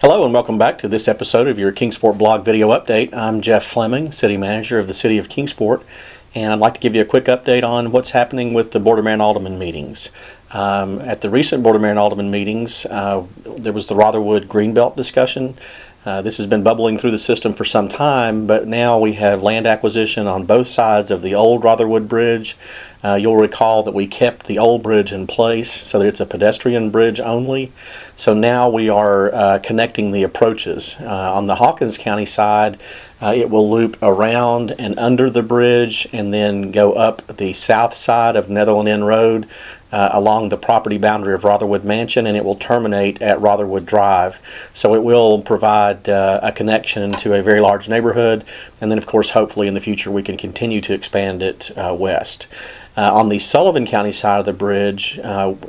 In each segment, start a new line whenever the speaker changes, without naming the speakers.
Hello and welcome back to this episode of your Kingsport blog video update. I'm Jeff Fleming, City Manager of the City of Kingsport, and I'd like to give you a quick update on what's happening with the Board of Mayor and Alderman meetings. At the recent Board of Mayor and Alderman meetings, there was the Rotherwood greenbelt discussion. This has been bubbling through the system for some time, but now we have land acquisition on both sides of the old Rotherwood Bridge. You'll recall that we kept the old bridge in place so that it's a pedestrian bridge only. So now we are connecting the approaches. On the Hawkins County side, it will loop around and under the bridge and then go up the south side of Netherland Inn Road along the property boundary of Rotherwood Mansion, and it will terminate at Rotherwood Drive. So it will provide a connection to a very large neighborhood, and then of course hopefully in the future we can continue to expand it west. On the Sullivan County side of the bridge,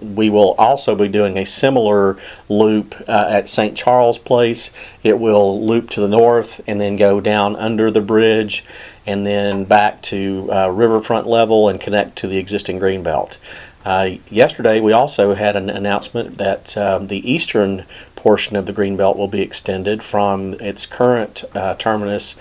we will also be doing a similar loop at St. Charles Place. It will loop to the north and then go down under the bridge and then back to riverfront level and connect to the existing greenbelt. Yesterday we also had an announcement that the eastern portion of the greenbelt will be extended from its current terminus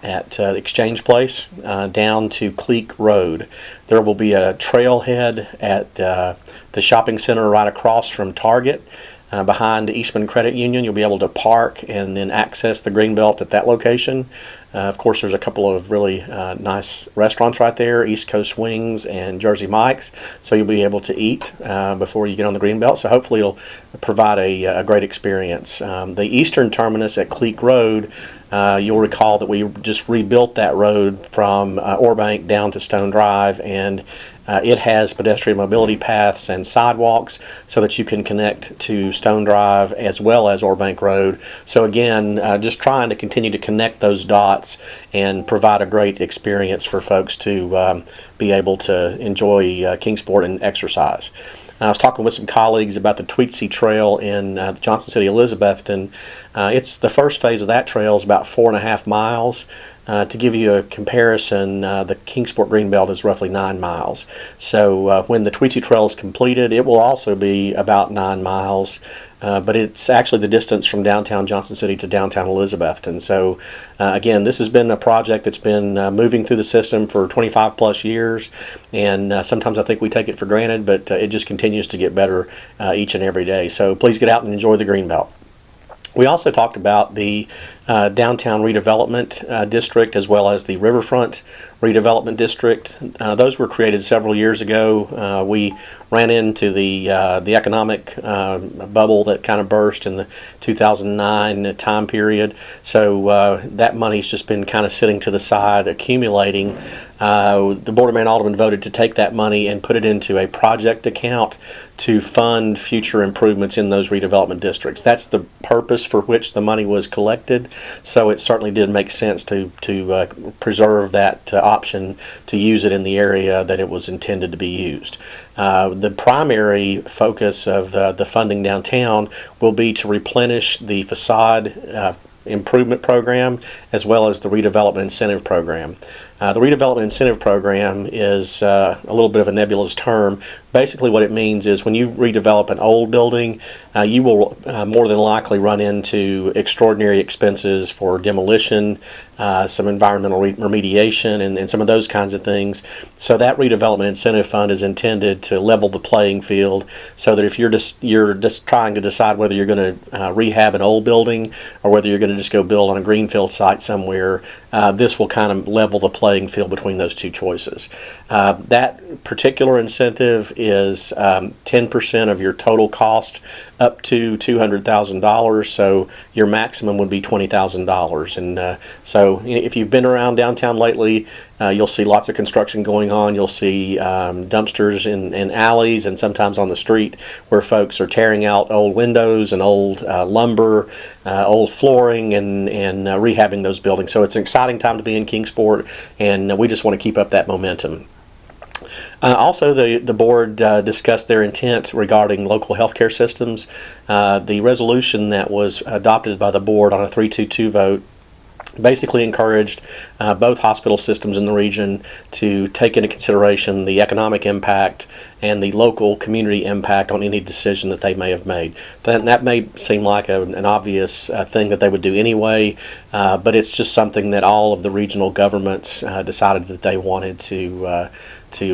at Exchange Place down to Cleek Road. There will be a trailhead at the shopping center right across from Target behind Eastman Credit Union. You'll be able to park and then access the greenbelt at that location. Of course, there's a couple of really nice restaurants right there, East Coast Wings and Jersey Mike's, so you'll be able to eat before you get on the greenbelt. So hopefully it'll provide a great experience. The eastern terminus at Cleek Road, you'll recall that we just rebuilt that road from Orbank down to Stone Drive, and it has pedestrian mobility paths and sidewalks so that you can connect to Stone Drive as well as Orbank Road. So again, just trying to continue to connect those dots and provide a great experience for folks to be able to enjoy Kingsport and exercise. I was talking with some colleagues about the Tweetsie Trail in the Johnson City, Elizabethton. It's the first phase of that trail is about 4.5 miles. To give you a comparison, the Kingsport Greenbelt is roughly 9 miles. So when the Tweetsie Trail is completed, it will also be about 9 miles. But it's actually the distance from downtown Johnson City to downtown Elizabethton. So again, this has been a project that's been moving through the system for 25 plus years, and sometimes I think we take it for granted, but it just continues to get better each and every day. So please get out and enjoy the Greenbelt. We also talked about the downtown redevelopment district as well as the riverfront redevelopment district. Those were created several years ago. We ran into the economic bubble that kind of burst in the 2009 time period. So that money's just been kind of sitting to the side, accumulating. The Board of Mayor and Alderman voted to take that money and put it into a project account to fund future improvements in those redevelopment districts. That's the purpose for which the money was collected, so it certainly did make sense to preserve that option to use it in the area that it was intended to be used. The primary focus of the funding downtown will be to replenish the facade improvement program as well as the redevelopment incentive program. The redevelopment incentive program is a little bit of a nebulous term. Basically what it means is when you redevelop an old building, you will more than likely run into extraordinary expenses for demolition, some environmental remediation, and some of those kinds of things. So that redevelopment incentive fund is intended to level the playing field so that if you're just trying to decide whether you're going to rehab an old building or whether you're going to just go build on a greenfield site somewhere, this will kind of level the playing field between those two choices. That particular incentive is 10% of your total cost up to $200,000, so your maximum would be $20,000. And so if you've been around downtown lately, you'll see lots of construction going on. You'll see dumpsters in alleys and sometimes on the street where folks are tearing out old windows and old lumber, old flooring, and rehabbing those buildings. So it's an exciting time to be in Kingsport, and we just want to keep up that momentum. Also, the board discussed their intent regarding local healthcare systems. The resolution that was adopted by the board on a 3-2 vote basically encouraged both hospital systems in the region to take into consideration the economic impact and the local community impact on any decision that they may have made. That may seem like an obvious thing that they would do anyway, but it's just something that all of the regional governments decided that they wanted to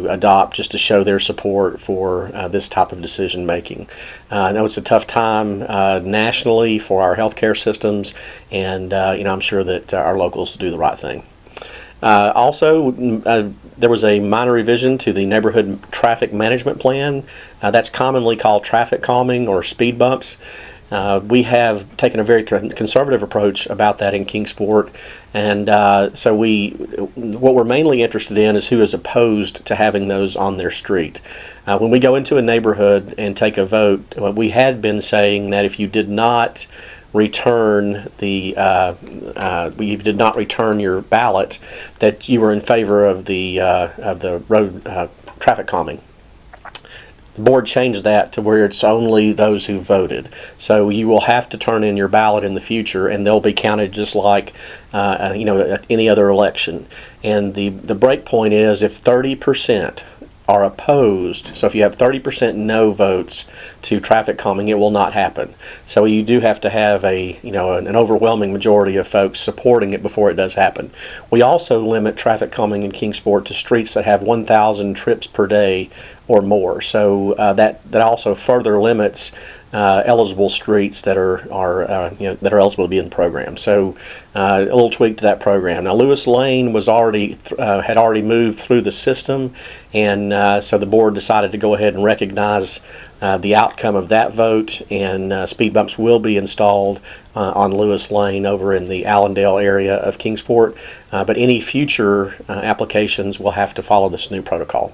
adopt, just to show their support for this type of decision making. I know it's a tough time nationally for our healthcare systems, and I'm sure that our locals do the right thing. Also, there was a minor revision to the neighborhood traffic management plan. That's commonly called traffic calming or speed bumps. We have taken a very conservative approach about that in Kingsport, and so what we're mainly interested in is who is opposed to having those on their street. When we go into a neighborhood and take a vote, we had been saying that if you did not return your ballot, that you were in favor of the road traffic calming. The board changed that to where it's only those who voted. So you will have to turn in your ballot in the future, and they'll be counted just like any other election. And the break point is if 30% are opposed. So if you have 30% no votes to traffic calming, it will not happen. So you do have to have an overwhelming majority of folks supporting it before it does happen. We also limit traffic calming in Kingsport to streets that have 1,000 trips per day or more. So that also further limits eligible streets that are eligible to be in the program. So a little tweak to that program. Now Lewis Lane was had already moved through the system, and so the board decided to go ahead and recognize the outcome of that vote, and speed bumps will be installed on Lewis Lane over in the Allendale area of Kingsport. But any future applications will have to follow this new protocol.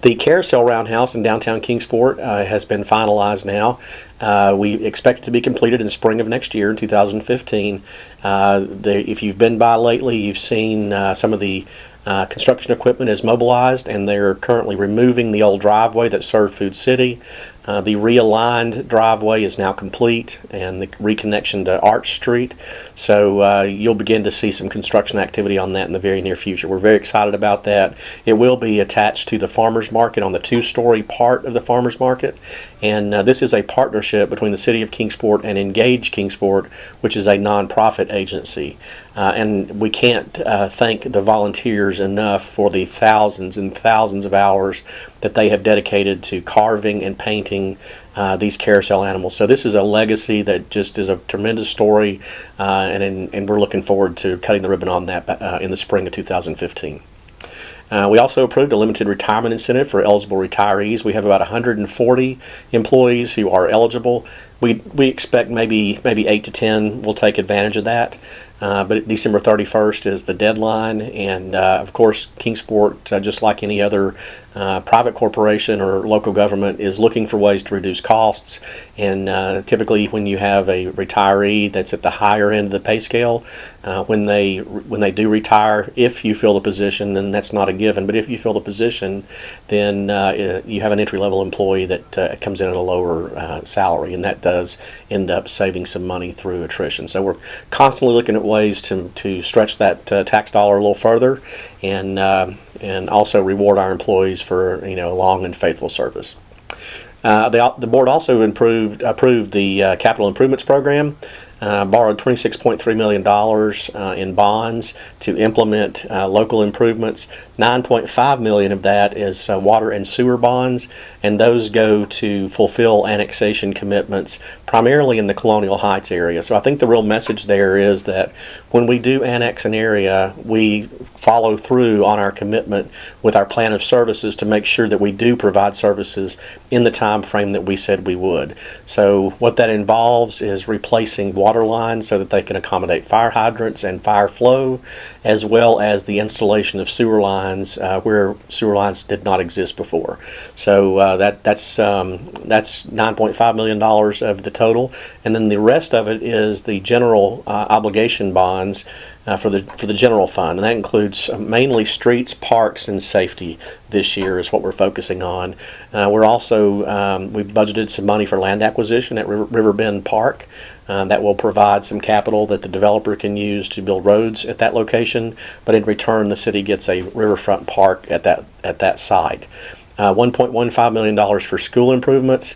The Carousel Roundhouse in downtown Kingsport has been finalized now. We expect it to be completed in the spring of next year, in 2015. If you've been by lately, you've seen some of the construction equipment is mobilized, and they're currently removing the old driveway that served Food City. The realigned driveway is now complete, and the reconnection to Arch Street. So you'll begin to see some construction activity on that in the very near future. We're very excited about that. It will be attached to the farmers market on the two-story part of the farmers market, and this is a partnership between the City of Kingsport and Engage Kingsport, which is a nonprofit agency. And we can't thank the volunteers enough for the thousands and thousands of hours that they have dedicated to carving and painting these carousel animals. So this is a legacy that just is a tremendous story, and we're looking forward to cutting the ribbon on that in the spring of 2015. We also approved a limited retirement incentive for eligible retirees. We have about 140 employees who are eligible. We expect maybe 8 to 10 will take advantage of that. But December 31st is the deadline, and of course Kingsport, just like any other private corporation or local government, is looking for ways to reduce costs. And typically when you have a retiree that's at the higher end of the pay scale, when they do retire, if you fill the position, and that's not a given, but if you fill the position, then you have an entry-level employee that comes in at a lower salary, and that does end up saving some money through attrition. So we're constantly looking at ways to stretch that tax dollar a little further, and also reward our employees for long and faithful service. The board also approved the capital improvements program. Borrowed $26.3 million in bonds to implement local improvements. $9.5 million of that is water and sewer bonds, and those go to fulfill annexation commitments primarily in the Colonial Heights area. So I think the real message there is that when we do annex an area, we follow through on our commitment with our plan of services to make sure that we do provide services in the time frame that we said we would. So what that involves is replacing water lines so that they can accommodate fire hydrants and fire flow, as well as the installation of sewer lines where sewer lines did not exist before. So that's $9.5 million of the total, and then the rest of it is the general obligation bonds. for the general fund, and that includes mainly streets, parks, and safety. This year is what we're focusing on. We're also we've budgeted some money for land acquisition at Riverbend Park. That will provide some capital that the developer can use to build roads at that location, but in return the city gets a riverfront park at that site. $1.15 million for school improvements,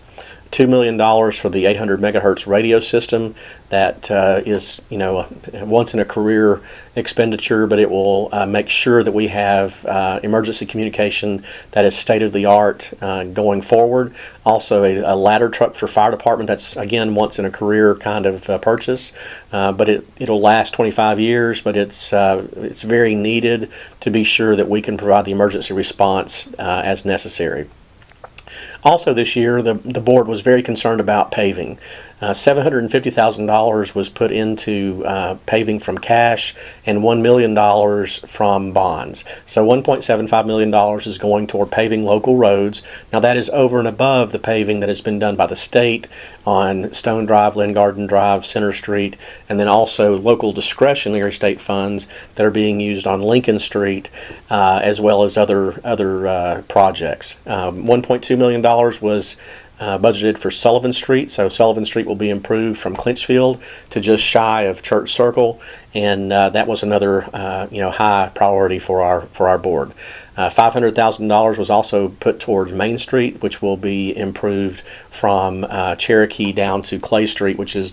$2 million for the 800 megahertz radio system. That is, a once in a career expenditure, but it will make sure that we have emergency communication that is state of the art going forward. Also, a ladder truck for fire department. That's again once in a career kind of purchase, but it'll last 25 years. But it's very needed to be sure that we can provide the emergency response as necessary. Also this year, the board was very concerned about paving. $750,000 was put into paving from cash and $1 million from bonds. So $1.75 million is going toward paving local roads. Now that is over and above the paving that has been done by the state on Stone Drive, Lynn Garden Drive, Center Street, and then also local discretionary state funds that are being used on Lincoln Street, as well as other projects. $1.2 million was budgeted for Sullivan Street. So Sullivan Street will be improved from Clinchfield to just shy of Church Circle, and that was another high priority for our board. $500,000 was also put towards Main Street, which will be improved from Cherokee down to Clay Street, which is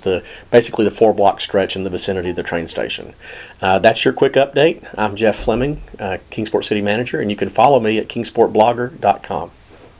basically the 4-block stretch in the vicinity of the train station. That's your quick update. I'm Jeff Fleming, Kingsport City Manager, and you can follow me at kingsportblogger.com.